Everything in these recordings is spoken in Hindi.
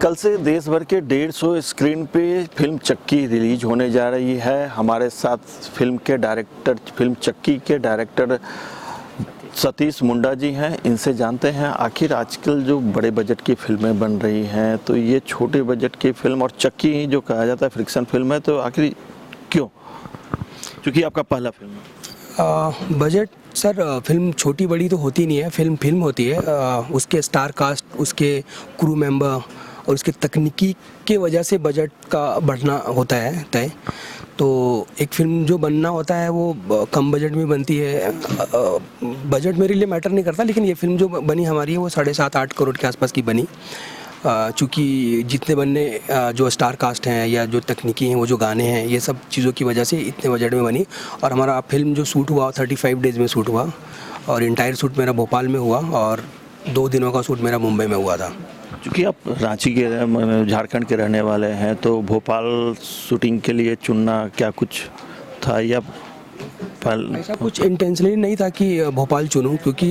कल से देश भर के 150 स्क्रीन पे फिल्म चक्की रिलीज होने जा रही है। हमारे साथ फिल्म चक्की के डायरेक्टर सतीश मुंडा जी हैं। इनसे जानते हैं आखिर आजकल जो बड़े बजट की फिल्में बन रही हैं तो ये छोटे बजट की फिल्म और चक्की ही जो कहा जाता है फ्रिक्शन फिल्म है, तो आखिर क्यों? क्योंकि आपका पहला फिल्म है। बजट सर, फिल्म छोटी बड़ी तो होती नहीं है, फिल्म होती है। उसके स्टार कास्ट, उसके क्रू मेंबर और उसके तकनीकी के वजह से बजट का बढ़ना होता है तय। तो एक फिल्म जो बनना होता है वो कम बजट में बनती है। बजट मेरे लिए मैटर नहीं करता, लेकिन ये फिल्म जो बनी हमारी है वो 7.5-8 करोड़ के आसपास की बनी। चूँकि जितने बनने जो स्टार कास्ट हैं या जो तकनीकी हैं, वो जो गाने हैं, ये सब चीज़ों की वजह से इतने बजट में बनी। और हमारा फिल्म जो शूट हुआ 35 डेज़ में शूट हुआ, और इंटायर शूट मेरा भोपाल में हुआ और 2 दिनों का शूट मेरा मुंबई में हुआ था। क्योंकि आप रांची के झारखंड के रहने वाले हैं, तो भोपाल शूटिंग के लिए चुनना क्या कुछ था या ऐसा कुछ इंटेंशनली नहीं था कि भोपाल चुनूं, क्योंकि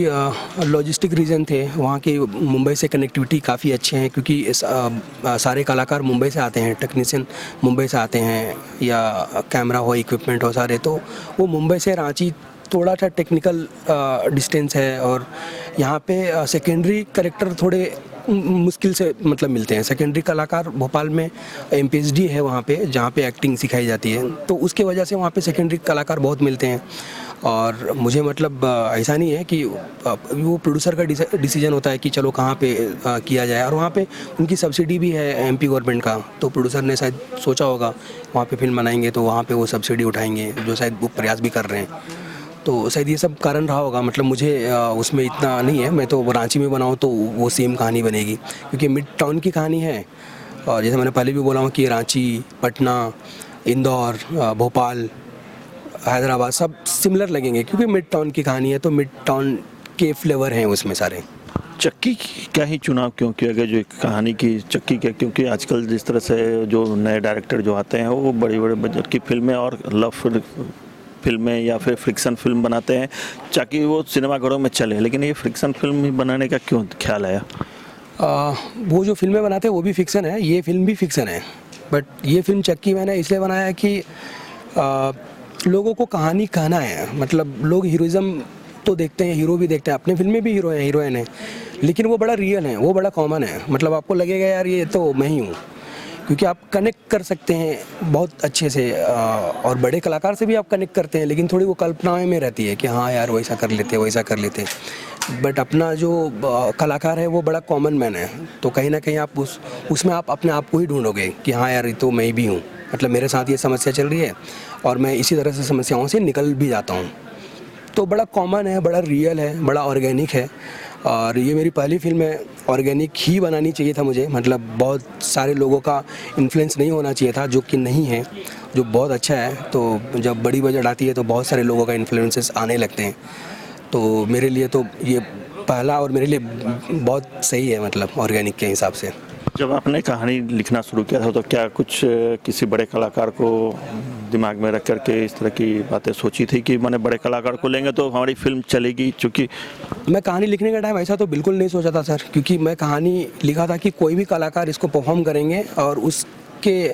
लॉजिस्टिक रीज़न थे। वहाँ के मुंबई से कनेक्टिविटी काफ़ी अच्छे हैं, क्योंकि सारे कलाकार मुंबई से आते हैं, टेक्नीशियन मुंबई से आते हैं, या कैमरा हो, इक्विपमेंट हो सारे, तो वो मुंबई से रांची थोड़ा सा टेक्निकल डिस्टेंस है। और यहाँ पे सेकेंडरी कैरेक्टर थोड़े मुश्किल से मतलब मिलते हैं। सेकेंडरी कलाकार भोपाल में MPhD है वहाँ पे, जहाँ पे एक्टिंग सिखाई जाती है, तो उसके वजह से वहाँ पे सेकेंडरी कलाकार बहुत मिलते हैं। और मुझे मतलब ऐसा नहीं है कि वो प्रोड्यूसर का डिसीजन होता है कि चलो कहाँ पे किया जाए। और वहाँ पे उनकी सब्सिडी भी है MP गवर्नमेंट का, तो प्रोड्यूसर ने शायद सोचा होगा वहाँ पे फिल्म बनाएंगे तो वहाँ पे वो सब्सिडी उठाएंगे, जो शायद वो प्रयास भी कर रहे हैं। तो शायद ये सब कारण रहा होगा। मतलब मुझे उसमें इतना नहीं है, मैं तो रांची में बनाऊँ तो वो सेम कहानी बनेगी, क्योंकि मिड टाउन की कहानी है। और जैसे मैंने पहले भी बोला हूँ कि रांची, पटना, इंदौर, भोपाल, हैदराबाद सब सिमिलर लगेंगे, क्योंकि मिड टाउन की कहानी है, तो मिड टाउन के फ्लेवर हैं उसमें सारे। चक्की का ही चुनाव क्यों किया गया, जो एक कहानी की चक्की के? क्योंकि आजकल जिस तरह से जो नए डायरेक्टर जो आते हैं वो बड़ी बड़े बजट की फिल्में और लव फिल्में या फिर फ्रिक्शन फिल्म बनाते हैं ताकि वो सिनेमाघरों में चले, लेकिन ये फ्रिक्शन फिल्म ही बनाने का क्यों ख्याल आया? वो जो फिल्में बनाते हैं वो भी फिक्सन है, ये फिल्म भी फिक्सन है। बट ये फिल्म चक्की मैंने इसलिए बनाया है कि लोगों को कहानी कहना है। मतलब लोग हीरोइज़्म तो देखते हैं, हीरो भी देखते हैं, अपने फिल्म में भी हीरो हैं, हीरोइन है, लेकिन वो बड़ा रियल है, वो बड़ा कॉमन है। मतलब आपको लगेगा यार ये तो मैं ही हूँ, क्योंकि आप कनेक्ट कर सकते हैं बहुत अच्छे से। और बड़े कलाकार से भी आप कनेक्ट करते हैं, लेकिन थोड़ी वो कल्पनाएं में रहती है कि हाँ यार वैसा कर लेते, वैसा कर लेते। बट अपना जो कलाकार है वो बड़ा कॉमन मैन है, तो कहीं ना कहीं आप उसमें आप अपने आप को ही ढूंढोगे कि हाँ यार ये तो मैं भी हूँ। मतलब मेरे साथ ये समस्या चल रही है और मैं इसी तरह से समस्याओं से निकल भी जाता हूँ। तो बड़ा कॉमन है, बड़ा रियल है, बड़ा ऑर्गेनिक है। और ये मेरी पहली फिल्म है, ऑर्गेनिक ही बनानी चाहिए था मुझे। मतलब बहुत सारे लोगों का इन्फ्लुएंस नहीं होना चाहिए था, जो कि नहीं है, जो बहुत अच्छा है। तो जब बड़ी बजट आती है तो बहुत सारे लोगों का इन्फ्लुएंसेस आने लगते हैं। तो मेरे लिए तो ये पहला और मेरे लिए बहुत सही है, मतलब ऑर्गेनिक के हिसाब से। जब आपने कहानी लिखना शुरू किया था तो क्या कुछ किसी बड़े कलाकार को दिमाग में रख करके इस तरह की बातें सोची थी कि मैंने बड़े कलाकार को लेंगे तो हमारी फिल्म चलेगी? चूँकि मैं कहानी लिखने का टाइम ऐसा तो बिल्कुल नहीं सोचा था सर, क्योंकि मैं कहानी लिखा था कि कोई भी कलाकार इसको परफॉर्म करेंगे और उसके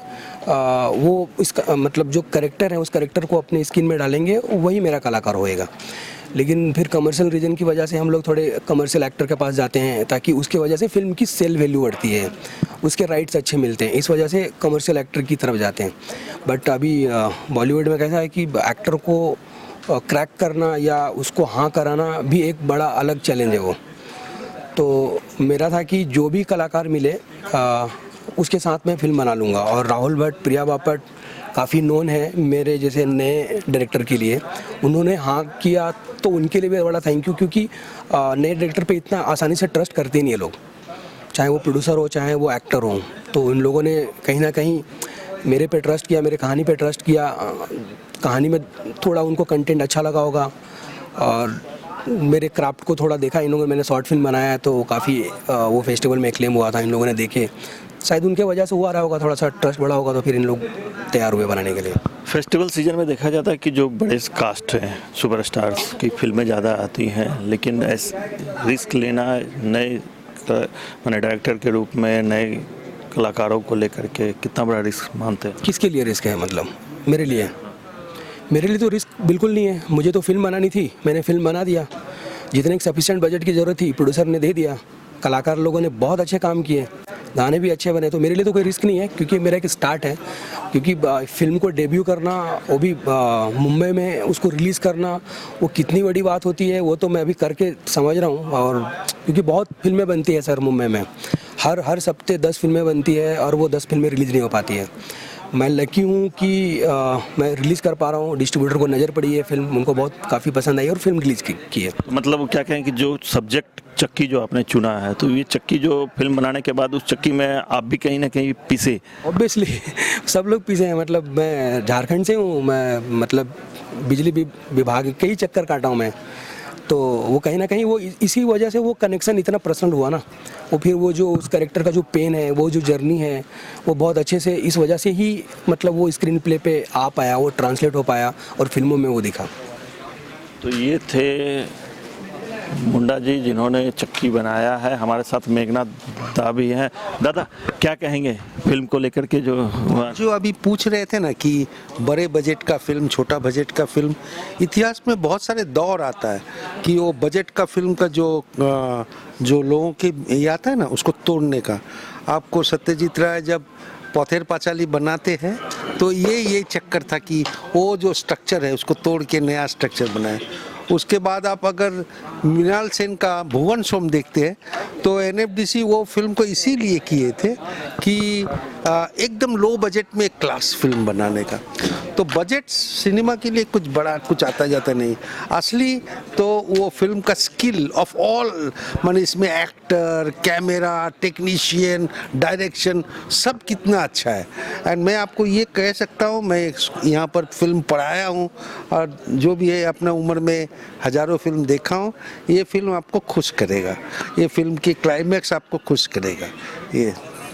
वो इसका मतलब जो कैरेक्टर है उस कैरेक्टर को अपने स्किन में डालेंगे, वही मेरा कलाकार होएगा। लेकिन फिर कमर्शियल रीजन की वजह से हम लोग थोड़े कमर्शियल एक्टर के पास जाते हैं, ताकि उसके वजह से फिल्म की सेल वैल्यू बढ़ती है, उसके राइट्स अच्छे मिलते हैं, इस वजह से कमर्शियल एक्टर की तरफ जाते हैं। बट अभी बॉलीवुड में कैसा है कि एक्टर को क्रैक करना या उसको हाँ कराना भी एक बड़ा अलग चैलेंज है वो। तो मेरा था कि जो भी कलाकार मिले उसके साथ मैं फिल्म बना लूँगा। और राहुल भट्ट, प्रिया बापट काफ़ी नोन है मेरे जैसे नए डायरेक्टर के लिए, उन्होंने हाँ किया तो उनके लिए भी बड़ा थैंक यू, क्योंकि नए डायरेक्टर पे इतना आसानी से ट्रस्ट करते नहीं है लोग, चाहे वो प्रोड्यूसर हो चाहे वो एक्टर हो। तो उन लोगों ने कहीं ना कहीं मेरे पे ट्रस्ट किया, मेरे कहानी पे ट्रस्ट किया। कहानी में थोड़ा उनको कंटेंट अच्छा लगा होगा और मेरे क्राफ्ट को थोड़ा देखा इन लोगों ने। मैंने शॉर्ट फिल्म बनाया है तो काफ़ी वो फेस्टिवल में एक्लेम हुआ था, इन लोगों ने देखे, शायद उनके वजह से हुआ रहा होगा, थोड़ा सा ट्रस्ट बढ़ा होगा, तो फिर इन लोग तैयार हुए बनाने के लिए। फेस्टिवल सीजन में देखा जाता है कि जो बड़े कास्ट हैं, सुपरस्टार्स की फिल्में ज़्यादा आती हैं, लेकिन ऐसे रिस्क लेना नए मैंने डायरेक्टर के रूप में, नए कलाकारों को लेकर के कितना बड़ा रिस्क मानते हैं? किसके लिए रिस्क है मतलब? मेरे लिए तो रिस्क बिल्कुल नहीं है। मुझे तो फिल्म बनानी थी, मैंने फिल्म बना दिया। जितने सफिशिएंट बजट की ज़रूरत थी प्रोड्यूसर ने दे दिया। कलाकार लोगों ने बहुत अच्छे काम किए, गाने भी अच्छे बने, तो मेरे लिए तो कोई रिस्क नहीं है, क्योंकि मेरा एक स्टार्ट है। क्योंकि फिल्म को डेब्यू करना, वो भी मुंबई में उसको रिलीज़ करना, वो कितनी बड़ी बात होती है, वो तो मैं अभी करके समझ रहा हूँ। और क्योंकि बहुत फिल्में बनती है सर मुंबई में, हर हफ्ते 10 फिल्में बनती है और वो 10 फिल्में रिलीज़ नहीं हो पाती है। मैं लकी हूँ कि मैं रिलीज़ कर पा रहा हूँ। डिस्ट्रीब्यूटर को नज़र पड़ी है फिल्म, उनको बहुत काफ़ी पसंद आई और फिल्म रिलीज़ की है। तो मतलब क्या कहें कि जो सब्जेक्ट चक्की जो आपने चुना है, तो ये चक्की जो फिल्म बनाने के बाद उस चक्की में आप भी कहीं ना कहीं पिसे? ऑब्वियसली सब लोग पीछे हैं। मतलब मैं झारखंड से हूँ, मैं मतलब बिजली विभाग के ही चक्कर काटा हूँ मैं, तो वो कहीं ना कहीं वो इसी वजह से वो कनेक्शन इतना पर्सनल हुआ ना। वो फिर वो जो उस कैरेक्टर का जो पेन है, वो जो जर्नी है, वो बहुत अच्छे से इस वजह से ही मतलब वो स्क्रीन प्ले पे आ पाया, वो ट्रांसलेट हो पाया और फिल्मों में वो दिखा। तो ये थे मुंडा जी जिन्होंने चक्की बनाया है। हमारे साथ मेघनाथ दा भी हैं। दादा क्या कहेंगे फिल्म को लेकर के? जो अभी पूछ रहे थे ना कि बड़े बजट का फिल्म, छोटा बजट का फिल्म, इतिहास में बहुत सारे दौर आता है कि वो बजट का फिल्म का जो लोगों के ये आता है ना, उसको तोड़ने का। आपको सत्यजीत राय जब पौथेर पांचाली बनाते हैं तो ये चक्कर था कि वो जो स्ट्रक्चर है उसको तोड़ के नया स्ट्रक्चर बनाए। उसके बाद आप अगर मृणाल सेन का भुवन सोम देखते हैं तो एनएफडीसी वो फिल्म को इसीलिए किए थे कि एकदम लो बजट में एक क्लास फिल्म बनाने का। तो बजट सिनेमा के लिए कुछ बड़ा कुछ आता जाता नहीं, असली तो वो फिल्म का स्किल ऑफ ऑल, माने इसमें एक्टर, कैमरा, टेक्नीशियन, डायरेक्शन सब कितना अच्छा है। एंड मैं आपको ये कह सकता हूँ, मैं यहाँ पर फिल्म पढ़ाया हूँ और जो भी है अपना उम्र में हजारों फिल्म देखा हूँ, ये फिल्म आपको खुश करेगा, ये फिल्म की क्लाइमैक्स आपको खुश करेगा। ये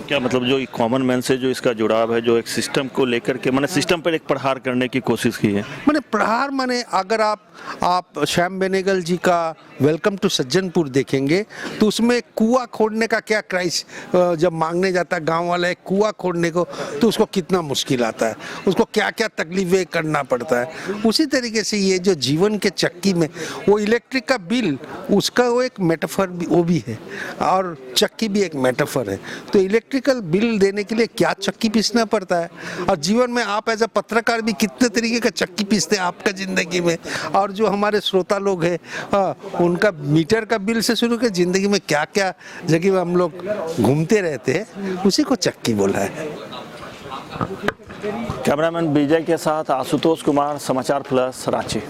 क्या मतलब जो कॉमन मैन से जो इसका जुड़ाव है, जो एक सिस्टम को लेकर के, मैंने सिस्टम पर एक प्रहार करने की कोशिश की है? मैंने प्रहार माने अगर आप श्याम बेनेगल जी का वेलकम टू सज्जनपुर देखेंगे तो उसमें कुआं खोदने का क्या क्राइस, जब मांगने जाता है गांव वाला एक कुआं खोदने को तो उसको कितना मुश्किल आता है, उसको क्या क्या तकलीफें करना पड़ता है। उसी तरीके से ये जो जीवन के चक्की में वो इलेक्ट्रिक का बिल, उसका वो एक मेटाफर भी वो भी है और चक्की भी एक मेटाफर है। तो इलेक्ट्रिकल बिल देने के लिए क्या चक्की पीसना पड़ता है, और जीवन में आप एज अ पत्रकार भी कितने तरीके का चक्की पीसते हैं आपका ज़िंदगी में। और जो हमारे श्रोता लोग हैं उनका मीटर का बिल से शुरू कर ज़िंदगी में क्या क्या जगह में हम लोग घूमते रहते हैं, उसी को चक्की बोला है। कैमरामैन विजय के साथ आशुतोष कुमार, समाचार प्लस, रांची।